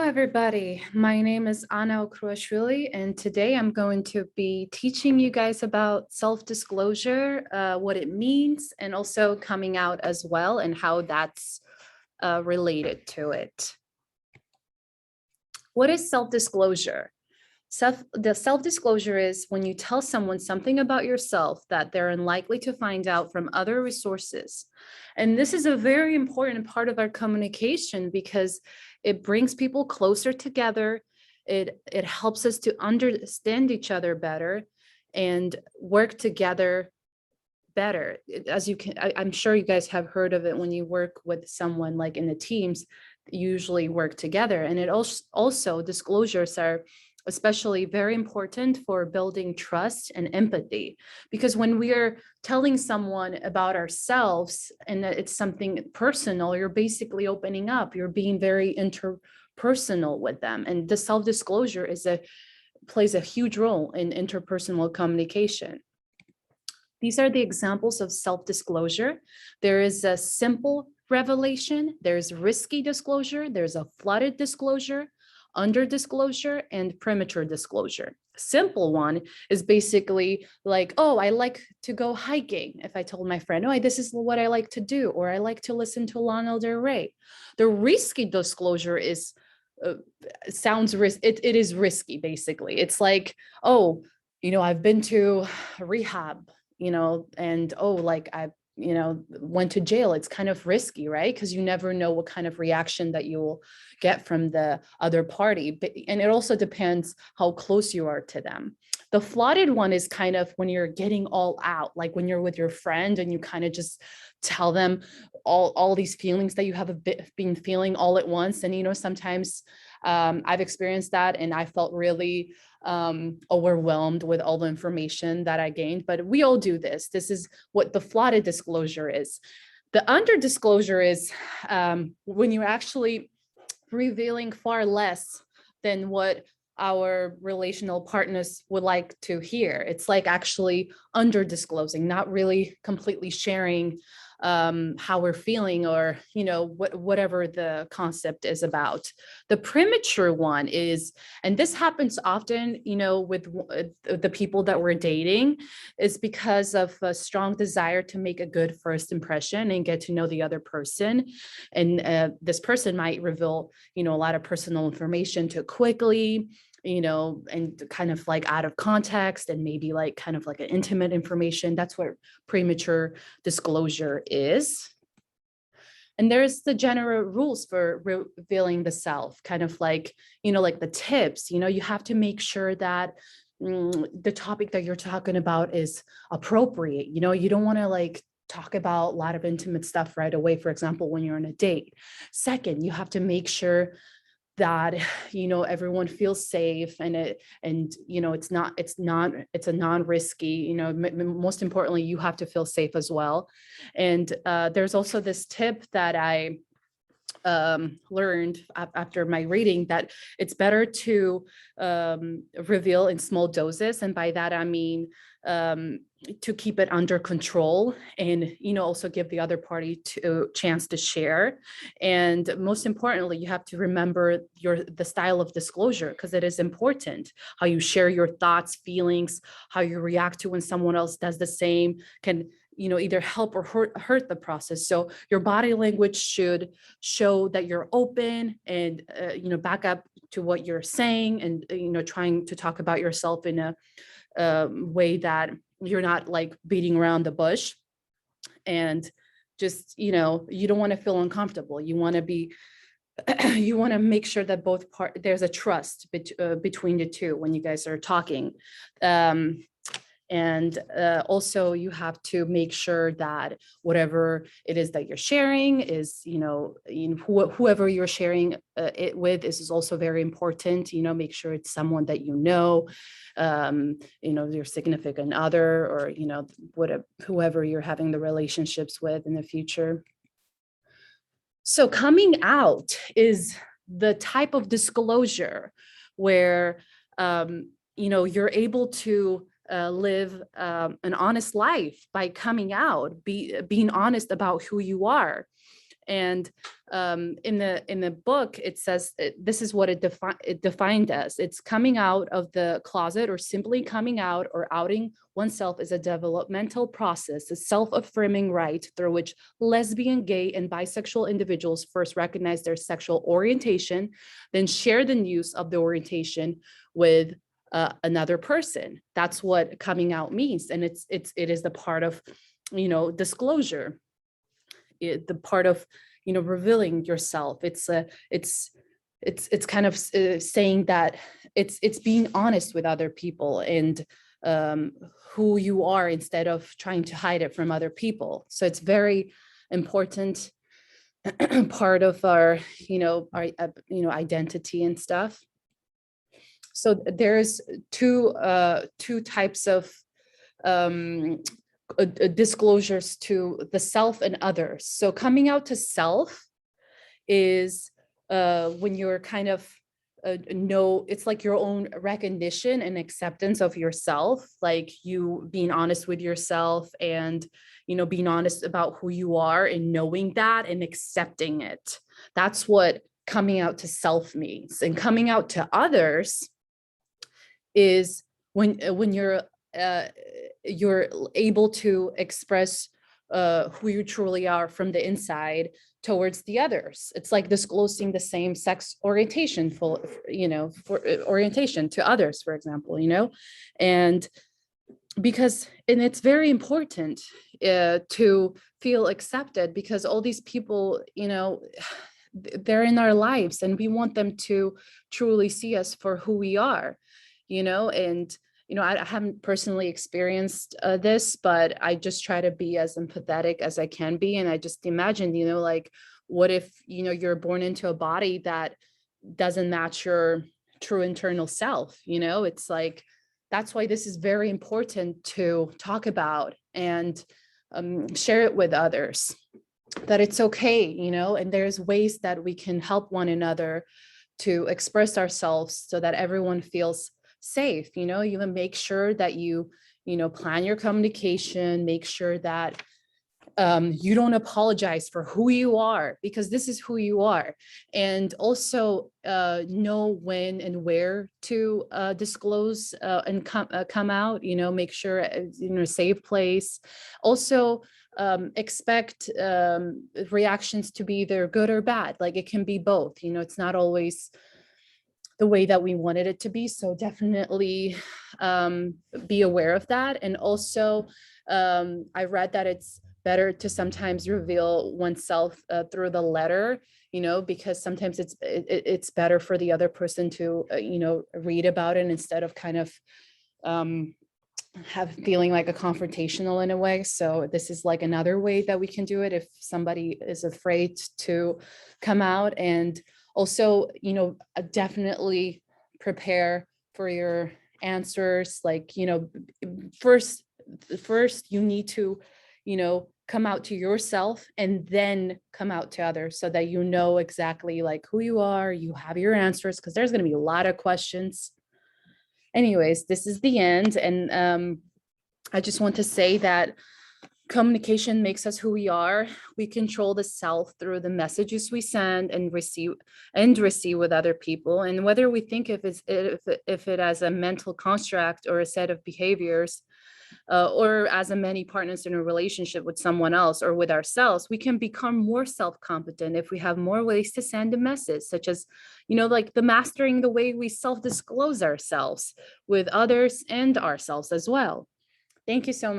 everybody. My name is Anna Okruashvili, and today I'm going to be teaching you guys about self-disclosure, what it means, and also coming out as well, and how that's related to it. What is self-disclosure? The self-disclosure is when you tell someone something about yourself that they're unlikely to find out from other resources. And this is a very important part of our communication because it brings people closer together. It helps us to understand each other better and work together better. As you can, I'm sure you guys have heard of it when you work with someone like in the teams, usually work together. And it also disclosures are especially very important for building trust and empathy, because when we are telling someone about ourselves and that it's something personal, you're basically opening up, you're being very interpersonal with them. And the self-disclosure plays a huge role in interpersonal communication. These are the examples of self-disclosure. There is a simple revelation, there's risky disclosure, there's a flooded disclosure, under disclosure, and premature disclosure. Simple one is basically like, oh, I like to go hiking. If I told my friend, oh, this is what I like to do, or I like to listen to Lana Del Rey. The risky disclosure is, it is risky, basically. It's like, oh, I've been to rehab, and oh, like I went to jail. It's kind of risky, right? Because you never know what kind of reaction that you will get from the other party. And it also depends how close you are to them. The flooded one is kind of when you're getting all out, like when you're with your friend and you kind of just tell them all these feelings that you have been feeling all at once. And, sometimes I've experienced that and I felt really overwhelmed with all the information that I gained, but we all do this. This is what the flooded disclosure is. The under disclosure is when you're actually revealing far less than what our relational partners would like to hear. It's like actually under disclosing, not really completely sharing how we're feeling, or whatever the concept is about. The premature one is, and this happens often with the people that we're dating, is because of a strong desire to make a good first impression and get to know the other person. And this person might reveal a lot of personal information too quickly, and kind of like out of context, and maybe like kind of like an intimate information. That's what premature disclosure is. And there's the general rules for revealing the self, kind of like, like the tips, you have to make sure that the topic that you're talking about is appropriate. You don't want to like talk about a lot of intimate stuff right away, for example, when you're on a date. Second, you have to make sure that everyone feels safe, and it's a non-risky, most importantly, you have to feel safe as well. And there's also this tip that I learned after my reading, that it's better to reveal in small doses, and by that I mean to keep it under control, and also give the other party a chance to share. And most importantly, you have to remember the style of disclosure, because it is important how you share your thoughts, feelings, how you react to when someone else does the same can either help or hurt the process. So your body language should show that you're open and back up to what you're saying, and trying to talk about yourself in a way that you're not like beating around the bush. And just you don't want to feel uncomfortable. You want to be you want to make sure that there's a trust between the two when you guys are talking. And also you have to make sure that whatever it is that you're sharing is, whoever you're sharing it with is also very important. Make sure it's someone that your significant other, or whoever you're having the relationships with in the future. So coming out is the type of disclosure where you're able to live an honest life by coming out, being honest about who you are. And in the book, it says this is what it defined as. It's coming out of the closet, or simply coming out or outing oneself, is a developmental process, a self-affirming rite through which lesbian, gay, and bisexual individuals first recognize their sexual orientation, then share the news of the orientation with another person. That's what coming out means, and it is the part of, disclosure, the part of, revealing yourself. It's kind of saying that it's being honest with other people, and who you are, instead of trying to hide it from other people. So it's very important part of our, identity and stuff. So there's two types of disclosures to the self and others. So coming out to self is when you're kind of it's like your own recognition and acceptance of yourself, like you being honest with yourself, and being honest about who you are, and knowing that and accepting it. That's what coming out to self means. And coming out to others is when you're able to express who you truly are from the inside towards the others. It's like disclosing the same sex orientation for orientation to others, for example, and it's very important to feel accepted, because all these people, they're in our lives, and we want them to truly see us for who we are, and I haven't personally experienced this, but I just try to be as empathetic as I can be. And I just imagine, like, what if, you're born into a body that doesn't match your true internal self? It's like, that's why this is very important to talk about and share it with others, that it's okay, and there's ways that we can help one another to express ourselves so that everyone feels safe. You make sure that you plan your communication, make sure that you don't apologize for who you are, because this is who you are. And also know when and where to disclose and come out, make sure it's in a safe place. Also expect reactions to be either good or bad. Like, it can be both, it's not always the way that we wanted it to be. So definitely be aware of that. And also, I read that it's better to sometimes reveal oneself through the letter, because sometimes it's better for the other person to, read about it, instead of kind of have feeling like a confrontational in a way. So this is like another way that we can do it if somebody is afraid to come out. And also, definitely prepare for your answers. Like, first you need to, come out to yourself, and then come out to others, so that exactly like who you are, you have your answers, because there's going to be a lot of questions. Anyways, this is the end. And I just want to say that communication makes us who we are. We control the self through the messages we send and receive with other people. And whether we think if it as a mental construct or a set of behaviors, or as a many partners in a relationship with someone else or with ourselves, we can become more self-competent if we have more ways to send a message, such as, like the mastering the way we self-disclose ourselves with others and ourselves as well. Thank you so much.